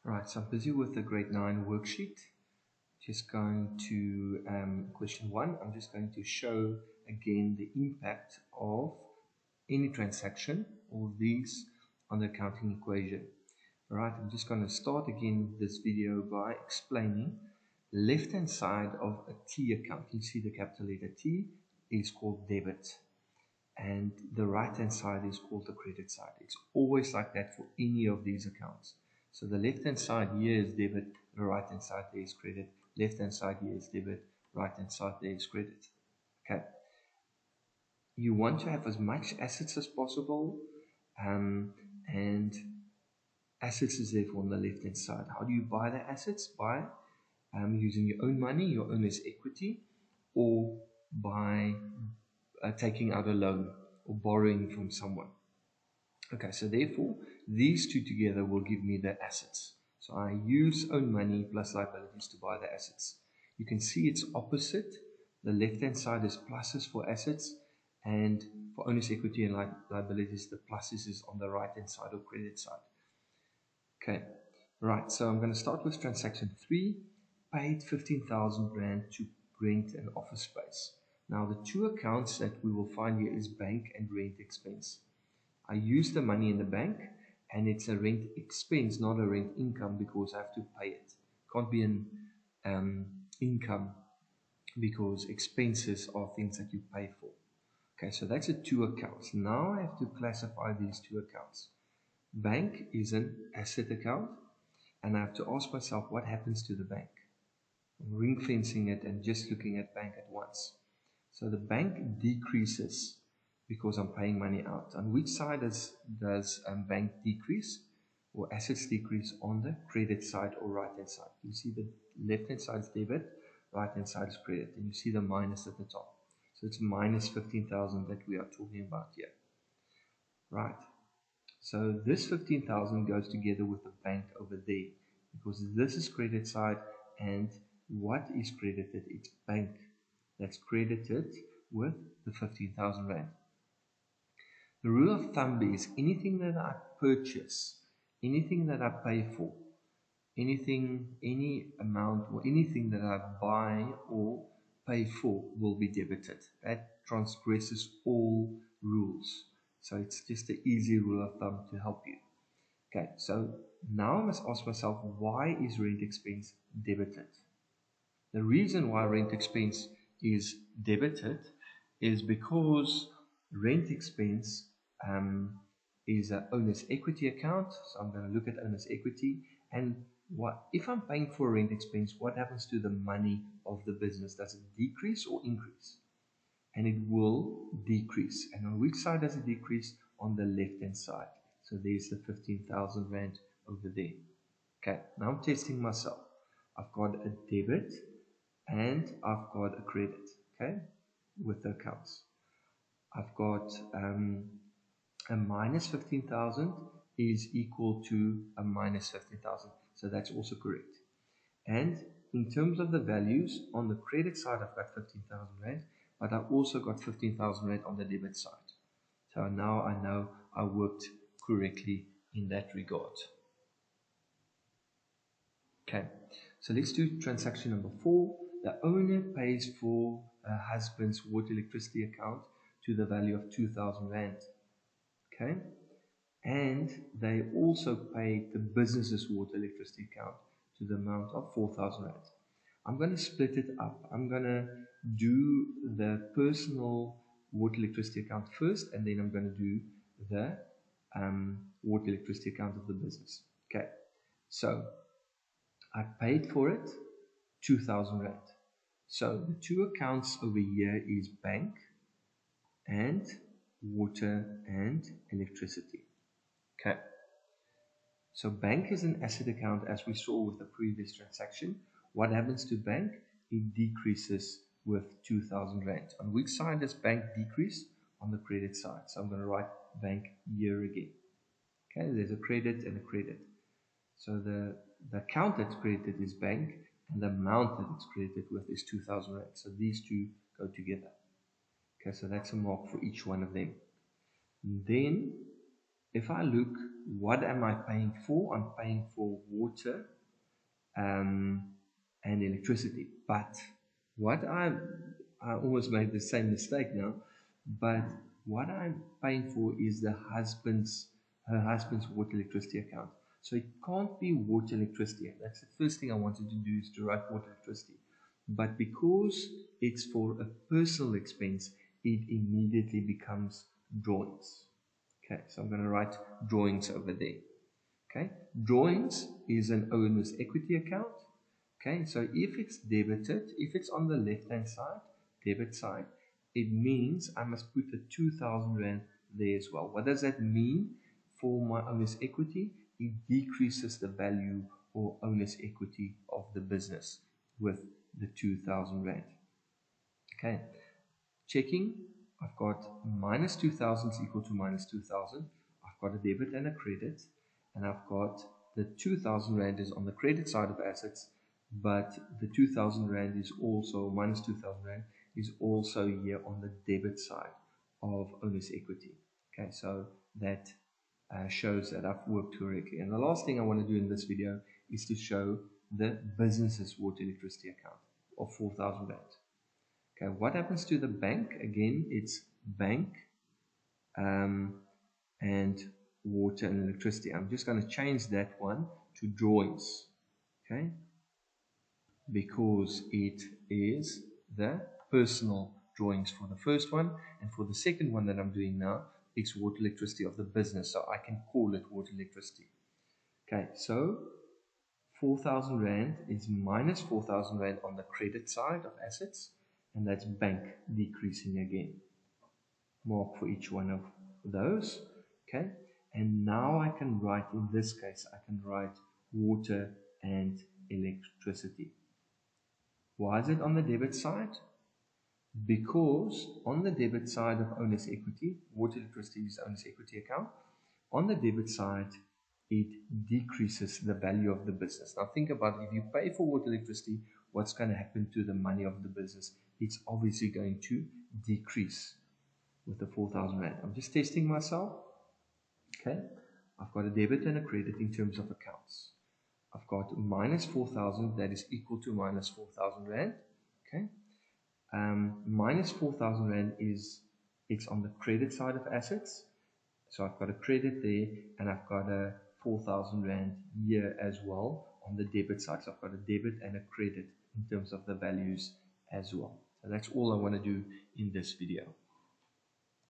Right, so I'm busy with the grade 9 worksheet. Just going to question 1. I'm just going to show again the impact of any transaction or these on the accounting equation. Alright, I'm just going to start again this video by explaining the left hand side of a T account. You see the capital letter T is called debit, and the right hand side is called the credit side. It's always like that for any of these accounts. So the left hand side here is debit, the right hand side there is credit, left hand side here is debit, right hand side there is credit. Okay. You want to have as much assets as possible, and assets is therefore on the left hand side. How do you buy the assets? By using your own money, your owner's equity, or by taking out a loan or borrowing from someone. Okay, so therefore, these two together will give me the assets. So I use own money plus liabilities to buy the assets. You can see it's opposite. The left-hand side is pluses for assets, and for owner's equity and liabilities, the pluses is on the right-hand side or credit side. Okay, right, so I'm going to start with transaction 3. Paid 15,000 Rand to rent an office space. Now the two accounts that we will find here is bank and rent expense. I use the money in the bank, and it's a rent expense, not a rent income, because I have to pay it. Can't be an income, because expenses are things that you pay for. Okay, so that's the two accounts. Now I have to classify these two accounts. Bank is an asset account, and I have to ask myself what happens to the bank. I'm ring fencing it and just looking at bank at once. So the bank decreases because I'm paying money out. On which side does bank decrease or assets decrease? On the credit side or right hand side. You see the left hand side is debit, right hand side is credit, and you see the minus at the top. So it's minus 15,000 that we are talking about here. Right. So this 15,000 goes together with the bank over there, because this is credit side, and what is credited? It's bank that's credited with the 15,000 Rand. The rule of thumb is anything that I purchase, anything that I pay for, any amount or anything that I buy or pay for will be debited. That transgresses all rules. So it's just an easy rule of thumb to help you. Okay, so now I must ask myself, why is rent expense debited? The reason why rent expense is debited is because rent expense is an owner's equity account. So I'm going to look at owner's equity, and what if I'm paying for rent expense, what happens to the money of the business? Does it decrease or increase? And it will decrease. And on which side does it decrease? On the left hand side. So there's the 15,000 Rand over there. Okay, now I'm testing myself. I've got a debit and I've got a credit, okay, with the accounts. I've got a minus 15,000 is equal to a minus 15,000. So that's also correct. And in terms of the values, on the credit side, I've got 15,000 Rand, but I've also got 15,000 Rand on the debit side. So now I know I worked correctly in that regard. Okay, so let's do transaction number 4. The owner pays for her husband's water electricity account to the value of 2,000 Rand. Okay, and they also pay the business's water electricity account to the amount of 4,000 Rand. I'm going to split it up. I'm going to do the personal water electricity account first, and then I'm going to do the water electricity account of the business. Okay, so I paid for it 2,000 Rand. So the two accounts over here is bank and water and electricity. Okay. So bank is an asset account, as we saw with the previous transaction. What happens to bank? It decreases with 2,000 Rand. On which side does bank decrease? On the credit side. So I'm going to write bank here again. Okay, there's a credit and a credit. So the account that's credited is bank, and the amount that it's credited with is 2,000 Rand. So these two go together. Okay, so that's a mark for each one of them. Then, if I look what am I paying for? I'm paying for water and electricity. But what I almost made the same mistake now, but what I'm paying for is her husband's water electricity account. So it can't be water electricity. That's the first thing I wanted to do, is to write water electricity. But because it's for a personal expense, it immediately becomes drawings. Okay, so I'm going to write drawings over there. Okay, drawings is an owner's equity account. Okay, so if it's debited, if it's on the left-hand side, debit side, it means I must put the 2,000 Rand there as well. What does that mean for my owner's equity? It decreases the value or owner's equity of the business with the 2,000 Rand. Okay, checking, I've got minus 2,000 is equal to minus 2,000. I've got a debit and a credit, and I've got the 2,000 Rand is on the credit side of assets, but the 2,000 Rand is also, minus 2,000 Rand is also here on the debit side of owner's equity. Okay, so that shows that I've worked correctly. And the last thing I want to do in this video is to show the business's water electricity account of 4,000 Rand. Okay, what happens to the bank? Again, it's bank and water and electricity. I'm just going to change that one to drawings. Okay, because it is the personal drawings for the first one, and for the second one that I'm doing now, it's water electricity of the business, so I can call it water electricity. Okay, so 4,000 Rand is minus 4,000 Rand on the credit side of assets, and that's bank decreasing again. Mark for each one of those. Okay, and now I can write, in this case, I can write water and electricity. Why is it on the debit side? Because on the debit side of owner's equity, water electricity is owner's equity account. On the debit side, it decreases the value of the business. Now think about it. If you pay for water electricity, what's going to happen to the money of the business? It's obviously going to decrease with the 4,000 Rand. I'm just testing myself. Okay, I've got a debit and a credit in terms of accounts. I've got minus 4,000, that is equal to minus 4,000 Rand. Okay, minus 4,000 Rand is, it's on the credit side of assets. So I've got a credit there, and I've got a 4,000 Rand here as well on the debit side. So I've got a debit and a credit in terms of the values as well. So that's all I want to do in this video.